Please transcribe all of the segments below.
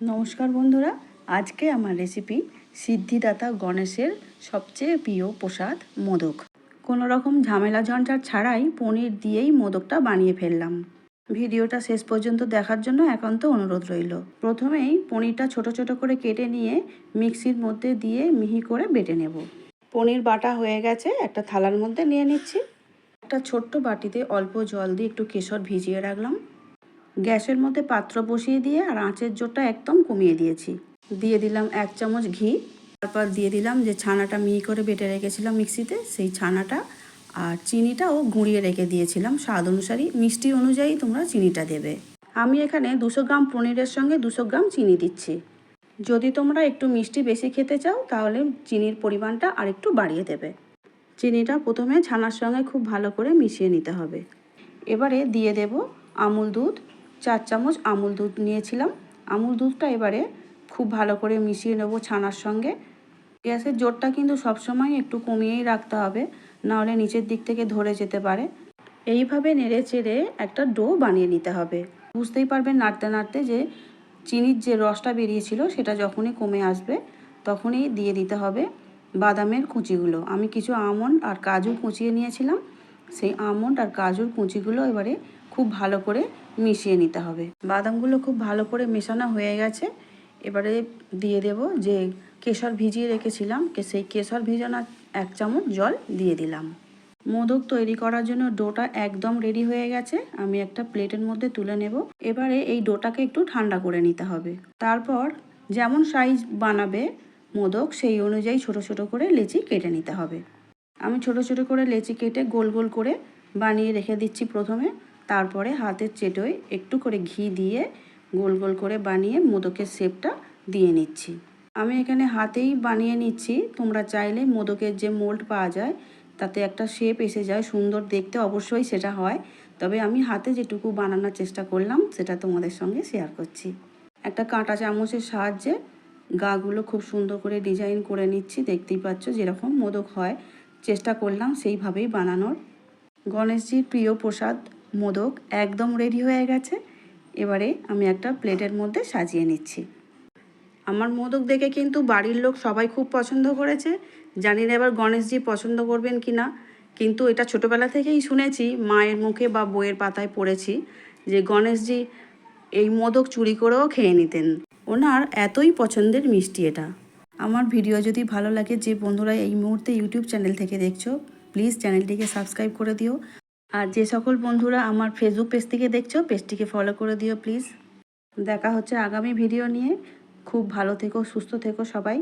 নমস্কার বন্ধুরা, আজকে আমার রেসিপি সিদ্ধিদাতা গণেশের সবচেয়ে প্রিয় প্রসাদ মোদক। কোনো রকম ঝামেলা ঝঞ্ঝাট ছাড়াই পনির দিয়েই মোদকটা বানিয়ে ফেললাম। ভিডিওটা শেষ পর্যন্ত দেখার জন্য একান্ত অনুরোধ রইল। প্রথমেই পনিরটা ছোট ছোট করে কেটে নিয়ে মিক্সির মধ্যে দিয়ে মিহি করে বেটে নেব। পনির বাটা হয়ে গেছে, একটা থালার মধ্যে নিয়ে নিচ্ছি। একটা ছোট্ট বাটিতে অল্প জল দিয়ে একটু কেশর ভিজিয়ে রাখলাম। গ্যাসের মধ্যে পাত্র বসিয়ে দিয়ে আর আঁচের জোরটা একদম কমিয়ে দিয়েছি। দিয়ে দিলাম 1 চামচ ঘি। তারপর দিয়ে দিলাম যে ছানাটা মিহি করে বেটে রেখেছিলাম মিক্সিতে, সেই ছানাটা আর চিনিটাও গুঁড়িয়ে রেখে দিয়েছিলাম। স্বাদ অনুসারী মিষ্টি অনুযায়ী তোমরা চিনিটা দেবে। আমি এখানে 200 গ্রাম পনিরের সঙ্গে 200 গ্রাম চিনি দিচ্ছি। যদি তোমরা একটু মিষ্টি বেশি খেতে চাও তাহলে চিনির পরিমাণটা আর একটু বাড়িয়ে দেবে। চিনিটা প্রথমে ছানার সঙ্গে খুব ভালো করে মিশিয়ে নিতে হবে। এবারে দিয়ে দেব আমুল দুধ। 4 চামচ আমুল দুধ নিয়েছিলাম। আমুল দুধটা এবারে খুব ভালো করে মিশিয়ে নেব ছানার সঙ্গে। গ্যাসের জোরটা কিন্তু সবসময় একটু কমিয়েই রাখতে হবে, নাহলে নিচের দিক থেকে ধরে যেতে পারে। এইভাবে নেড়ে চেড়ে একটা ডো বানিয়ে নিতে হবে। বুঝতেই পারবেন নাড়তে নাড়তে যে চিনির যে রসটা বেরিয়েছিল সেটা যখনই কমে আসবে তখনই দিয়ে দিতে হবে বাদামের কুচিগুলো। আমি কিছু আমন্ড আর কাজু কুচিয়ে নিয়েছিলাম, সেই আমন্ড আর কাজুর কুচিগুলো এবারে খুব ভালো করে মিশিয়ে নিতে হবে। বাদামগুলো খুব ভালো করে মেশানো হয়ে গেছে। এবারে দিয়ে দেব যে কেশর ভিজিয়ে রেখেছিলাম, সেই কেশর ভিজানো 1 চামচ জল দিয়ে দিলাম। মোদক তৈরি করার জন্য ডোটা একদম রেডি হয়ে গেছে। আমি একটা প্লেটের মধ্যে তুলে নেব। এবারে এই ডোটাকে একটু ঠান্ডা করে নিতে হবে। তারপর যেমন সাইজ বানাবে মোদক সেই অনুযায়ী ছোট ছোট করে লেচি কেটে নিতে হবে। আমি ছোট ছোট করে লেচি কেটে গোল গোল করে বানিয়ে রেখে দিচ্ছি প্রথমে। তারপরে হাতের চেটোয় একটু করে ঘি দিয়ে গোল গোল করে বানিয়ে মোদকের শেপটা দিয়ে নিচ্ছি। আমি এখানে হাতেই বানিয়ে নিচ্ছি। তোমরা চাইলে মোদকের যে মোল্ড পাওয়া যায় তাতে একটা শেপ এসে যায়, সুন্দর দেখতে অবশ্যই সেটা হয়, তবে আমি হাতে যেটুকু বানানোর চেষ্টা করলাম সেটা তোমাদের সঙ্গে শেয়ার করছি। একটা কাঁটা চামচের সাহায্যে গাগুলো খুব সুন্দর করে ডিজাইন করে নিচ্ছি। দেখতেই পাচ্ছ যেরকম মোদক হয় চেষ্টা করলাম সেইভাবেই বানানোর। গণেশজির প্রিয় প্রসাদ মোদক একদম রেডি হয়ে গেছে। এবারে আমি একটা প্লেটের মধ্যে সাজিয়ে নিচ্ছি। আমার মোদক দেখে কিন্তু বাড়ির লোক সবাই খুব পছন্দ করেছে। জানি না এবার গণেশজি পছন্দ করবেন কি না, কিন্তু এটা ছোটোবেলা থেকেই শুনেছি, মায়ের মুখে বা বইয়ের পাতায় পড়েছি যে গণেশজি এই মোদক চুরি করেও খেয়ে নিতেন। ওনার এতই পছন্দের মিষ্টি এটা। আমার ভিডিও যদি ভালো লাগে, যে বন্ধুরা এই মুহূর্তে ইউটিউব চ্যানেল থেকে দেখছো প্লিজ চ্যানেলটিকে সাবস্ক্রাইব করে দিও। আর যে সকল বন্ধুরা আমার ফেসবুক পেজ থেকে দেখছো পেজটিকে ফলো করে দিও প্লিজ। দেখা হচ্ছে আগামী ভিডিও নিয়ে। খুব ভালো থেকো, সুস্থ থেকো সবাই।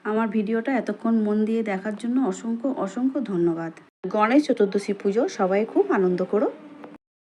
আমার ভিডিওটা এতক্ষণ মন দিয়ে দেখার জন্য অসংখ্য অসংখ্য ধন্যবাদ। গণেশ চতুর্দশী পুজো সবাই খুব আনন্দ করো।